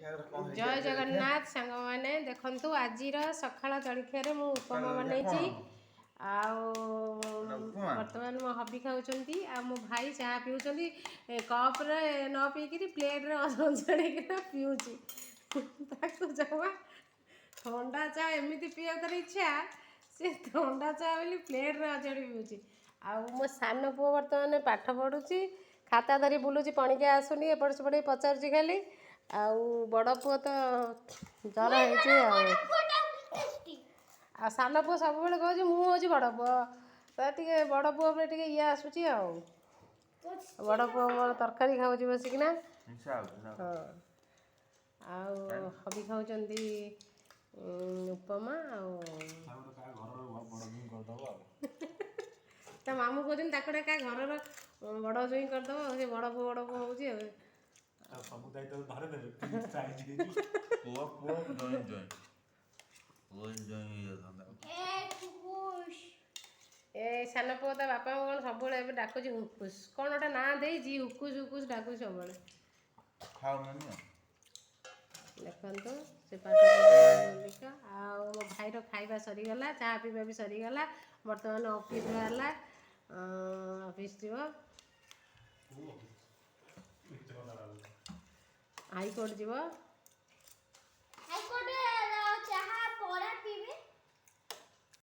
जय जगन्नाथ सांग मैंने देखंतु आजिर सकाळ जलखिया मु उपमा बनैछि बर्तमान मो हबी खाऊंगी आ मो भाई चाह पीऊँगी कप रे न पीकि प्लेट रे अजड़े पीऊँगी जमा ठंडा चा एमती पीवा तर इच्छा से ठंडा चा बोली प्लेट रे अजड़ी पीऊँगी आ मो सान पुओ बर्तमान पाठ पढ़ुची खाता धरी बुलूची पणिका आसुनी एपट सेपट पचारुची खाली आउ बड़ पुओ तो जर आ सान पुओ सब बेले कहूँ मुझे बड़ पुओ तो बड़ पुओ टे ये आसूची बड़ पुओ मोर तरकारी खाऊँ बसिकिना हाँ हबी खाऊँच उपमा ता मामू कहते क्या घर बड़ जोई करदे बड़ पुओ हूँ सब दायित्व धरे देबे पुओ ए सान पुओ ता बापा कौन सब डाकुची हुकुस कौन गोटे ना देजी हुकुस हुकुस डाकुच सब देखो से पाठ बोलिका मो भाई खाइबा सरीगला चाह पीवा भी सरीगला बर्तमान ऑफिस बाहरला ऑफिस जीव हाईकोर्ट जीव